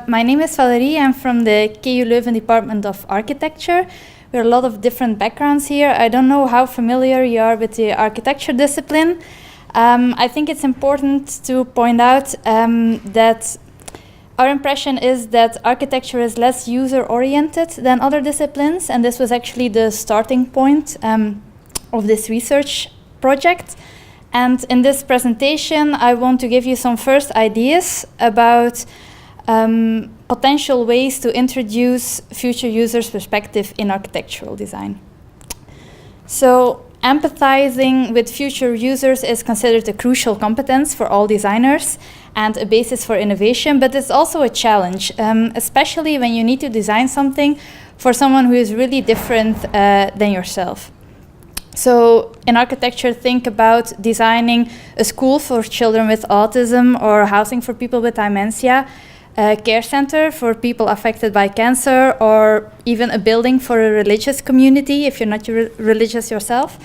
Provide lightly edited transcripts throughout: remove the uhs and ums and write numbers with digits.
My name is Valerie. I'm from the KU Leuven Department of Architecture. There are a lot of different backgrounds here. I don't know how familiar you are with the architecture discipline. I think it's important to point out that our impression is that architecture is less user-oriented than other disciplines, and this was actually the starting point of this research project. And in this presentation, I want to give you some first ideas about potential ways to introduce future users' perspective in architectural design. So, empathizing with future users is considered a crucial competence for all designers and a basis for innovation, but it's also a challenge, especially when you need to design something for someone who is really different than yourself. So in architecture, think about designing a school for children with autism or housing for people with dementia, a care center for people affected by cancer, or even a building for a religious community if you're not religious yourself.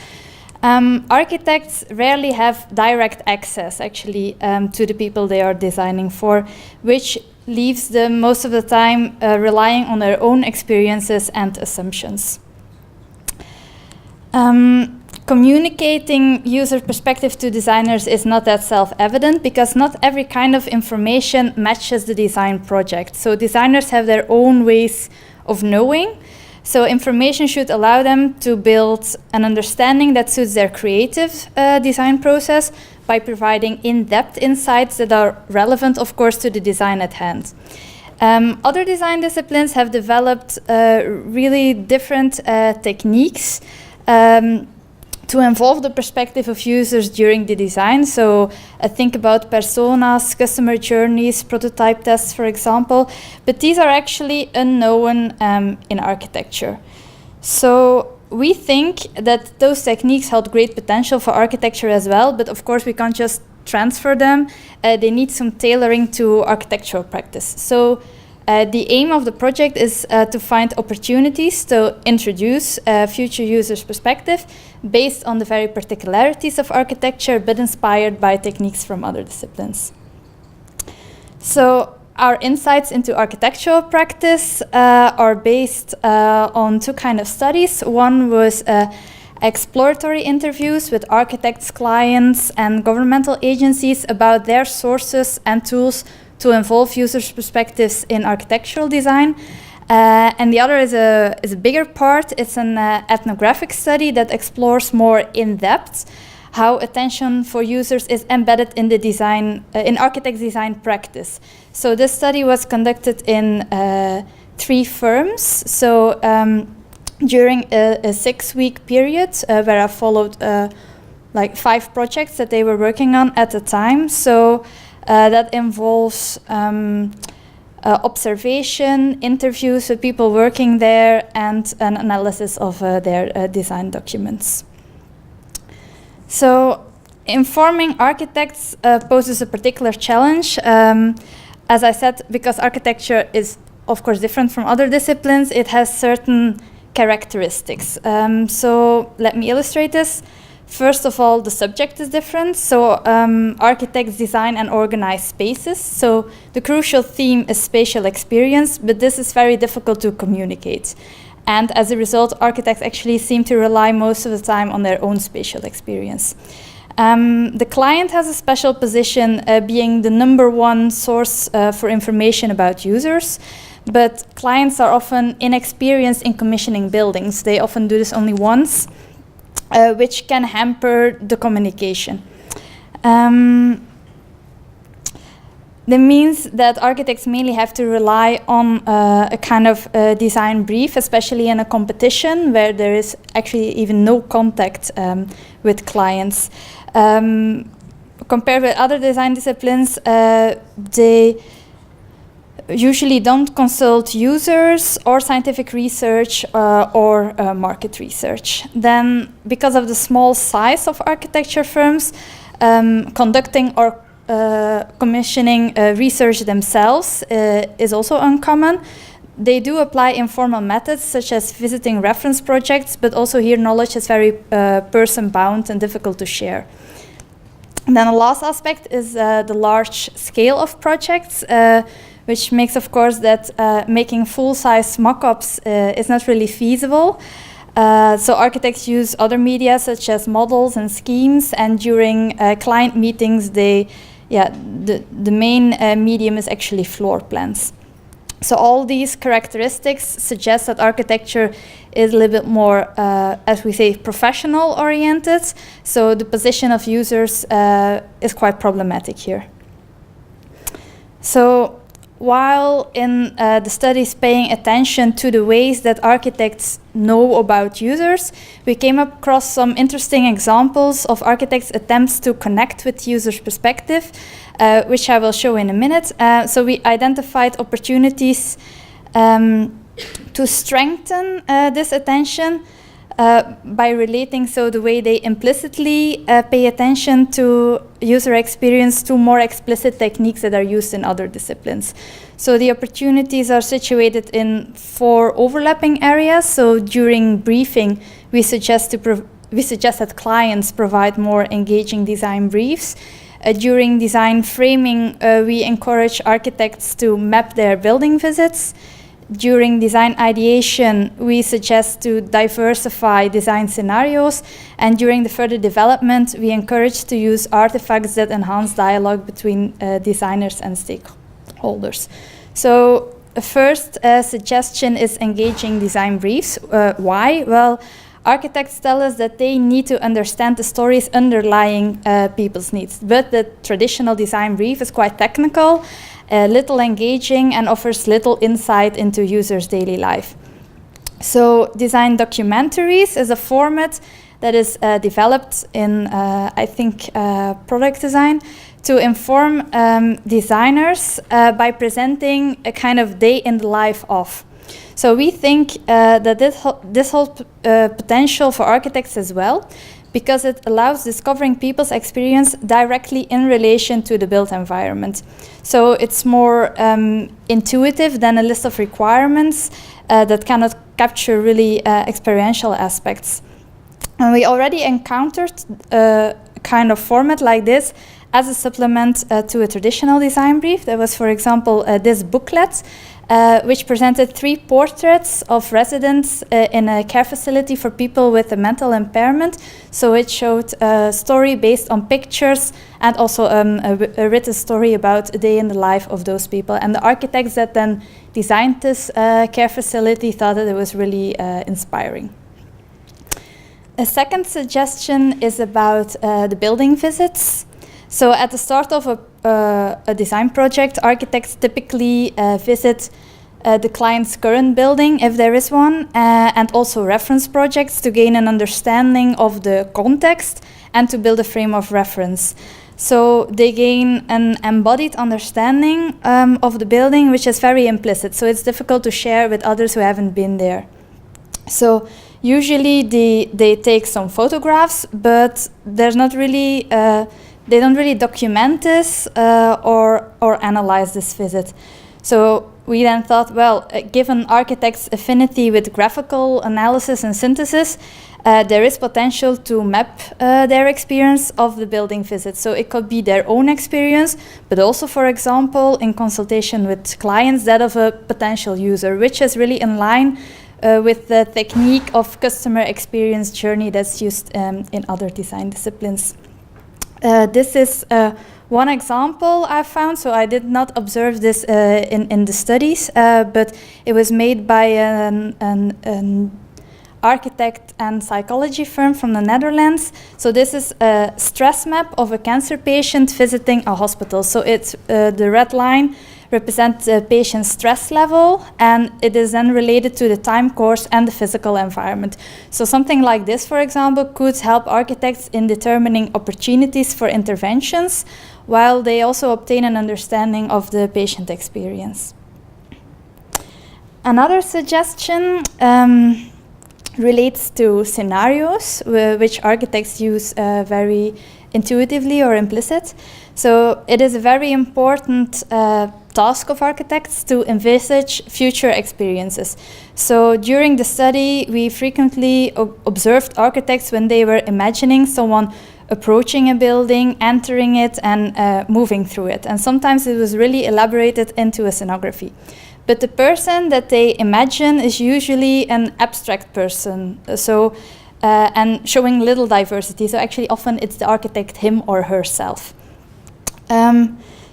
Architects rarely have direct access, actually, to the people they are designing for, which leaves them most of the time relying on their own experiences and assumptions. Communicating user perspective to designers is not that self-evident because not every kind of information matches the design project. So designers have their own ways of knowing. So information should allow them to build an understanding that suits their creative design process by providing in-depth insights that are relevant, of course, to the design at hand. Other design disciplines have developed really different techniques to involve the perspective of users during the design. So think about personas, customer journeys, prototype tests, for example. But these are actually unknown in architecture. So we think that those techniques held great potential for architecture as well, but of course we can't just transfer them. They need some tailoring to architectural practice. So the aim of the project is to find opportunities to introduce future users' perspective based on the very particularities of architecture, but inspired by techniques from other disciplines. So our insights into architectural practice are based on two kinds of studies. One was exploratory interviews with architects, clients, and governmental agencies about their sources and tools to involve users' perspectives in architectural design. And the other is a bigger part. It's an ethnographic study that explores more in depth how attention for users is embedded in the design, in architect design practice. So this study was conducted in 3 firms. So during a 6-week period where I followed like 5 projects that they were working on at a time. So that involves observation, interviews with people working there, and an analysis of their design documents. So informing architects poses a particular challenge. As I said, because architecture is, of course, different from other disciplines, it has certain characteristics. So let me illustrate this. First of all, the subject is different. So architects design and organize spaces. So the crucial theme is spatial experience, but this is very difficult to communicate. And as a result, architects actually seem to rely most of the time on their own spatial experience. The client has a special position being the #1 source for information about users. But clients are often inexperienced in commissioning buildings. They often do this only once. Which can hamper the communication. That means that architects mainly have to rely on a kind of design brief, especially in a competition where there is actually even no contact with clients. Compared with other design disciplines, they usually don't consult users or scientific research or market research. Then, because of the small size of architecture firms, conducting or commissioning research themselves is also uncommon. They do apply informal methods such as visiting reference projects, but also here knowledge is very person-bound and difficult to share. And then the last aspect is the large scale of projects, which makes, of course, that making full-size mock-ups is not really feasible. So architects use other media such as models and schemes, and during client meetings, the main medium is actually floor plans. So all these characteristics suggest that architecture is a little bit more, as we say, professional oriented. So the position of users is quite problematic here. So while in the studies paying attention to the ways that architects know about users, we came across some interesting examples of architects' attempts to connect with users' perspective, which I will show in a minute. So we identified opportunities to strengthen this attention by relating the way they implicitly pay attention to user experience to more explicit techniques that are used in other disciplines. So the opportunities are situated in 4 overlapping areas. So during briefing, we suggest that clients provide more engaging design briefs. During design framing, we encourage architects to map their building visits. During design ideation, we suggest to diversify design scenarios, and during the further development, we encourage to use artifacts that enhance dialogue between designers and stakeholders. So the first suggestion is engaging design briefs. Why? Well, architects tell us that they need to understand the stories underlying people's needs, but the traditional design brief is quite technical, little engaging, and offers little insight into users' daily life. So design documentaries is a format that is developed in, I think, product design to inform designers by presenting a kind of day in the life of. So we think that this holds potential for architects as well, because it allows discovering people's experience directly in relation to the built environment. So it's more intuitive than a list of requirements that cannot capture really experiential aspects. And we already encountered a kind of format like this as a supplement to a traditional design brief. There was, for example, this booklet, which presented 3 portraits of residents in a care facility for people with a mental impairment. So it showed a story based on pictures and also a written story about a day in the life of those people. And the architects that then designed this care facility thought that it was really inspiring. A second suggestion is about the building visits. So at the start of a design project, architects typically visit the client's current building, if there is one, and also reference projects to gain an understanding of the context and to build a frame of reference. So they gain an embodied understanding of the building, which is very implicit. So it's difficult to share with others who haven't been there. So usually they take some photographs, but there's not really they don't really document this or analyze this visit. So we then thought, well, given architects' affinity with graphical analysis and synthesis, there is potential to map their experience of the building visit. So it could be their own experience, but also, for example, in consultation with clients, that of a potential user, which is really in line with the technique of customer experience journey that's used in other design disciplines. This is one example I found, so I did not observe this in the studies, but it was made by an architect and psychology firm from the Netherlands. So this is a stress map of a cancer patient visiting a hospital. So it's the red line represents the patient's stress level, and it is then related to the time course and the physical environment. So something like this, for example, could help architects in determining opportunities for interventions, while they also obtain an understanding of the patient experience. Another suggestion relates to scenarios, which architects use very intuitively or implicit. So it is a very important task of architects to envisage future experiences. So during the study, we frequently observed architects when they were imagining someone approaching a building, entering it, and moving through it. And sometimes it was really elaborated into a scenography. But the person that they imagine is usually an abstract person, and showing little diversity. So actually often it's the architect, him or herself.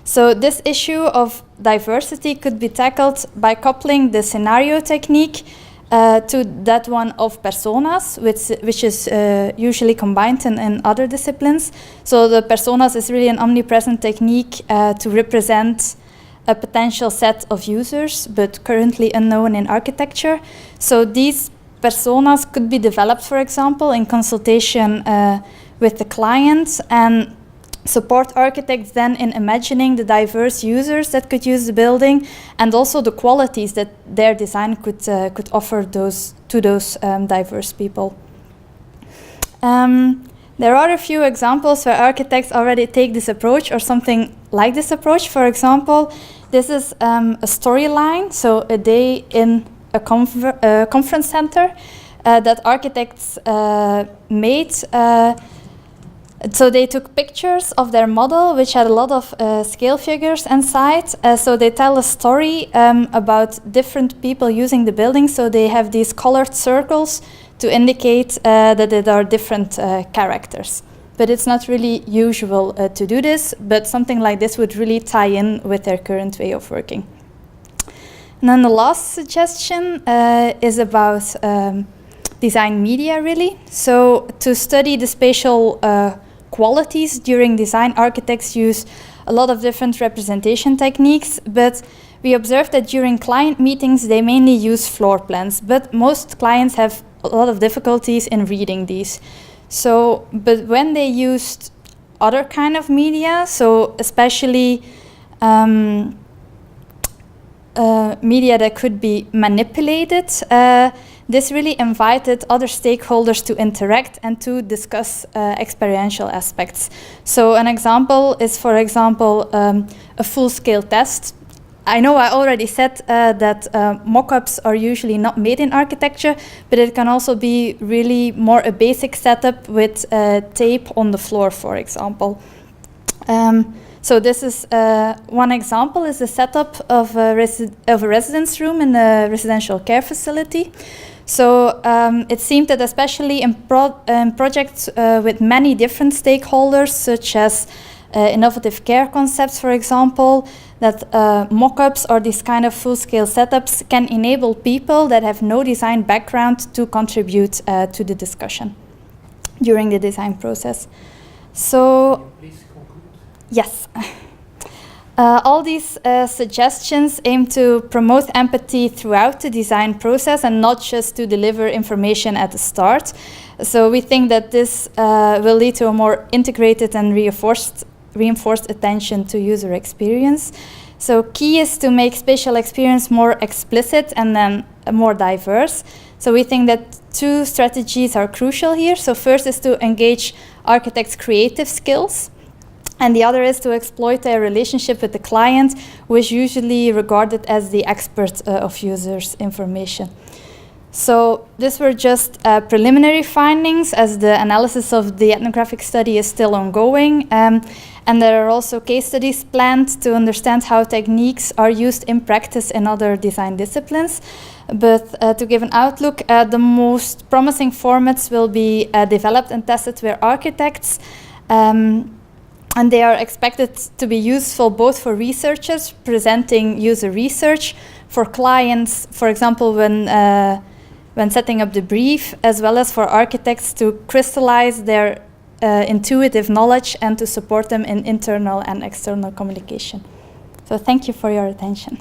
So this issue of diversity could be tackled by coupling the scenario technique to that one of personas, which is usually combined in other disciplines. So the personas is really an omnipresent technique to represent a potential set of users, but currently unknown in architecture. So these personas could be developed, for example, in consultation with the client, and support architects then in imagining the diverse users that could use the building, and also the qualities that their design could offer to those diverse people. There are a few examples where architects already take this approach or something like this approach. For example, this is a storyline, so a day in a conference center that architects made. So they took pictures of their model, which had a lot of scale figures inside. So they tell a story about different people using the building. So they have these colored circles to indicate that there are different characters. But it's not really usual to do this, but something like this would really tie in with their current way of working. And then the last suggestion is about design media, really. So to study the spatial qualities during design, architects use a lot of different representation techniques, but we observed that during client meetings they mainly use floor plans, but most clients have a lot of difficulties in reading these. So, but when they used other kind of media, so especially media that could be manipulated, this really invited other stakeholders to interact and to discuss experiential aspects. So an example is, for example, a full-scale test. I know I already said that mock-ups are usually not made in architecture, but it can also be really more a basic setup with tape on the floor, for example. So this is one example is the setup of a residence room in a residential care facility. So it seemed that especially in projects with many different stakeholders, such as innovative care concepts, for example, that mock-ups or these kind of full-scale setups can enable people that have no design background to contribute to the discussion during the design process. So, yes. All these suggestions aim to promote empathy throughout the design process and not just to deliver information at the start. So we think that this will lead to a more integrated and reinforced attention to user experience. So key is to make spatial experience more explicit and then more diverse. So we think that two strategies are crucial here. So first is to engage architects' creative skills, and the other is to exploit their relationship with the client, who is usually regarded as the expert of users' information. So these were just preliminary findings, as the analysis of the ethnographic study is still ongoing. And there are also case studies planned to understand how techniques are used in practice in other design disciplines. But to give an outlook, the most promising formats will be developed and tested with architects. And they are expected to be useful both for researchers presenting user research, for clients, for example, when setting up the brief, as well as for architects to crystallize their intuitive knowledge and to support them in internal and external communication. So thank you for your attention.